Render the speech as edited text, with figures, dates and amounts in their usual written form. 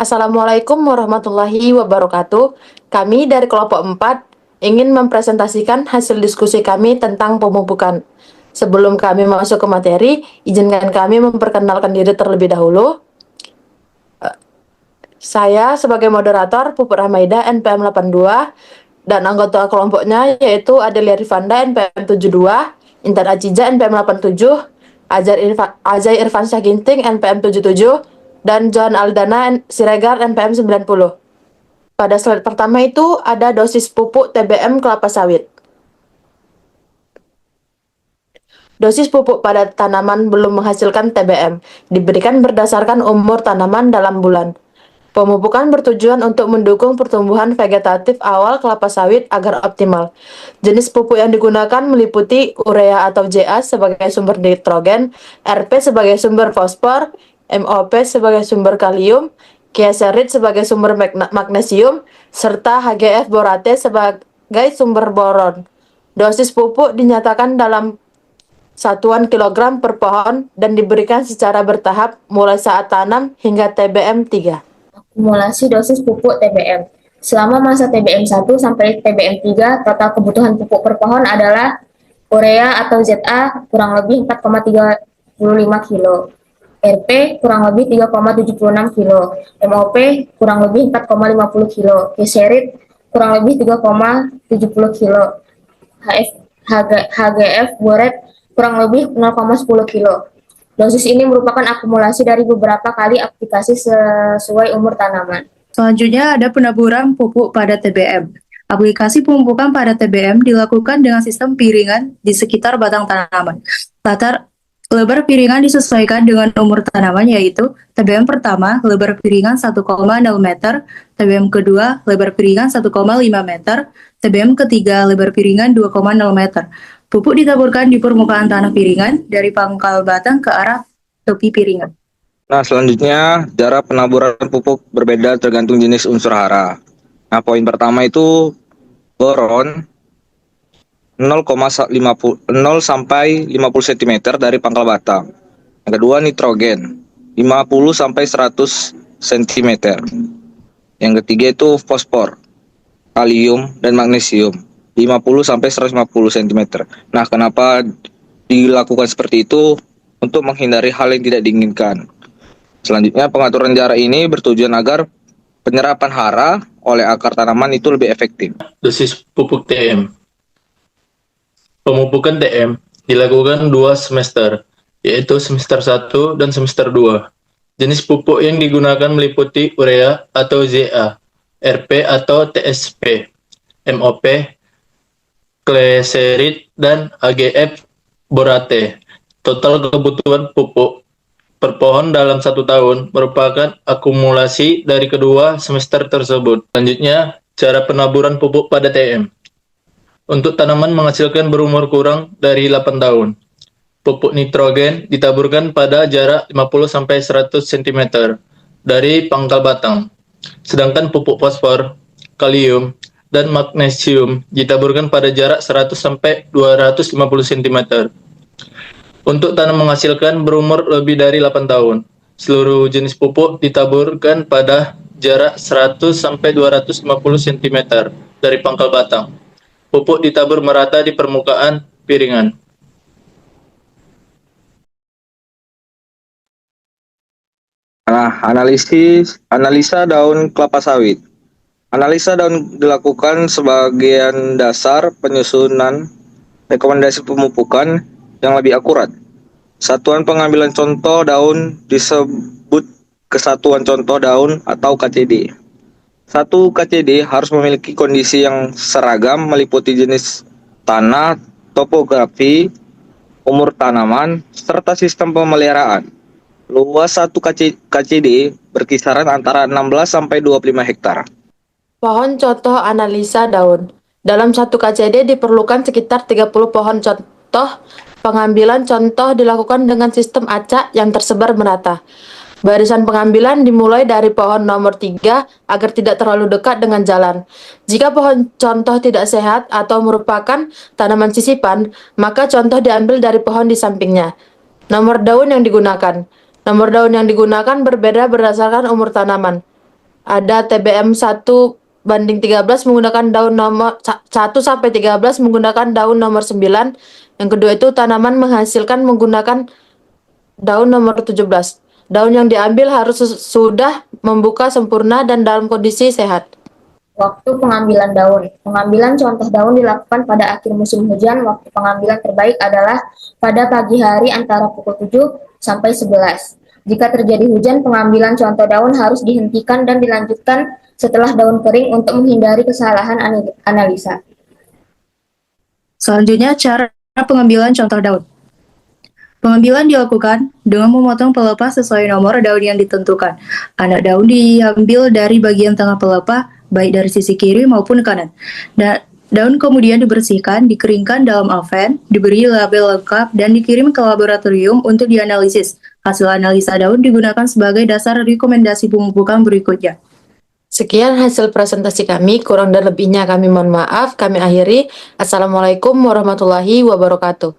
Assalamualaikum warahmatullahi wabarakatuh. Kami dari kelompok 4 ingin mempresentasikan hasil diskusi kami tentang pemupukan. Sebelum kami masuk ke materi, izinkan kami memperkenalkan diri terlebih dahulu. Saya sebagai moderator Puput Rahmaida NPM 82 dan anggota kelompoknya yaitu Adelia Rifanda NPM 72, Intan Ajiza NPM 87, Ajay Irfan Syah Ginting NPM 77, dan Johan Aldana Siregar NPM 90. Pada slide pertama itu ada dosis pupuk TBM kelapa sawit. Dosis pupuk pada tanaman belum menghasilkan TBM diberikan berdasarkan umur tanaman dalam bulan. Pemupukan bertujuan untuk mendukung pertumbuhan vegetatif awal kelapa sawit agar optimal. Jenis pupuk yang digunakan meliputi urea atau JA sebagai sumber nitrogen, RP sebagai sumber fosfor, MOP sebagai sumber kalium, Kieserit sebagai sumber magnesium, serta HGF borate sebagai sumber boron. Dosis pupuk dinyatakan dalam satuan kilogram per pohon dan diberikan secara bertahap mulai saat tanam hingga TBM 3. Akumulasi dosis pupuk TBM. Selama masa TBM 1 sampai TBM 3, total kebutuhan pupuk per pohon adalah urea atau ZA kurang lebih 4,35 kilo, RP kurang lebih 3,76 kilo, MOP kurang lebih 4,50 kilo, Keserit kurang lebih 3,70 kilo, HGF boret kurang lebih 0,10 kilo. Dosis ini merupakan akumulasi dari beberapa kali aplikasi sesuai umur tanaman. Selanjutnya ada penaburan pupuk pada TBM. Aplikasi pemupukan pada TBM dilakukan dengan sistem piringan di sekitar batang tanaman. Lebar piringan disesuaikan dengan umur tanaman, yaitu TBM pertama lebar piringan 1,0 meter, TBM kedua lebar piringan 1,5 meter, TBM ketiga lebar piringan 2,0 meter. Pupuk ditaburkan di permukaan tanah piringan dari pangkal batang ke arah tepi piringan. Nah, selanjutnya jarak penaburan pupuk berbeda tergantung jenis unsur hara. Nah, poin pertama itu boron 0 sampai 50 cm dari pangkal batang. Yang kedua nitrogen 50 sampai 100 cm. Yang ketiga itu fosfor, kalium dan magnesium 50 sampai 150 cm. Nah, kenapa dilakukan seperti itu? Untuk menghindari hal yang tidak diinginkan. Selanjutnya, pengaturan jarak ini bertujuan agar penyerapan hara oleh akar tanaman itu lebih efektif. Dosis pupuk TM. Pemupukan TM dilakukan 2 semester, yaitu semester 1 dan semester 2. Jenis pupuk yang digunakan meliputi urea atau ZA, RP atau TSP, MOP, Kieserit, dan AGF borate. Total kebutuhan pupuk per pohon dalam 1 tahun merupakan akumulasi dari kedua semester tersebut. Selanjutnya, cara penaburan pupuk pada TM. Untuk tanaman menghasilkan berumur kurang dari 8 tahun, pupuk nitrogen ditaburkan pada jarak 50-100 cm dari pangkal batang. Sedangkan pupuk fosfor, kalium, dan magnesium ditaburkan pada jarak 100-250 cm. Untuk tanam menghasilkan berumur lebih dari 8 tahun, seluruh jenis pupuk ditaburkan pada jarak 100-250 cm dari pangkal batang. Pupuk ditabur merata di permukaan piringan. Nah, analisa daun kelapa sawit. Analisa daun dilakukan sebagian dasar penyusunan rekomendasi pemupukan yang lebih akurat. Satuan pengambilan contoh daun disebut kesatuan contoh daun atau KCD. Satu KCD harus memiliki kondisi yang seragam meliputi jenis tanah, topografi, umur tanaman, serta sistem pemeliharaan. Luas satu KCD berkisaran antara 16 sampai 25 hektar. Pohon contoh analisa daun. Dalam satu KCD diperlukan sekitar 30 pohon contoh. Pengambilan contoh dilakukan dengan sistem acak yang tersebar merata. Barisan pengambilan dimulai dari pohon nomor 3 agar tidak terlalu dekat dengan jalan. Jika pohon contoh tidak sehat atau merupakan tanaman sisipan, maka contoh diambil dari pohon di sampingnya. Nomor daun yang digunakan. Nomor daun yang digunakan berbeda berdasarkan umur tanaman. Ada TBM 1:13 menggunakan daun nomor 1 sampai 13 menggunakan daun nomor 9. Yang kedua itu tanaman menghasilkan menggunakan daun nomor 17. Daun yang diambil harus sudah membuka sempurna dan dalam kondisi sehat. Waktu pengambilan daun. Pengambilan contoh daun dilakukan pada akhir musim hujan. Waktu pengambilan terbaik adalah pada pagi hari antara pukul 7 sampai 11. Jika terjadi hujan, pengambilan contoh daun harus dihentikan dan dilanjutkan setelah daun kering untuk menghindari kesalahan analisa. Selanjutnya, cara pengambilan contoh daun. Pengambilan dilakukan dengan memotong pelepah sesuai nomor daun yang ditentukan. Anak daun diambil dari bagian tengah pelepah, baik dari sisi kiri maupun kanan. Daun kemudian dibersihkan, dikeringkan dalam oven, diberi label lengkap, dan dikirim ke laboratorium untuk dianalisis. Hasil analisa daun digunakan sebagai dasar rekomendasi pemupukan berikutnya. Sekian hasil presentasi kami, kurang dan lebihnya kami mohon maaf. Kami akhiri. Assalamualaikum warahmatullahi wabarakatuh.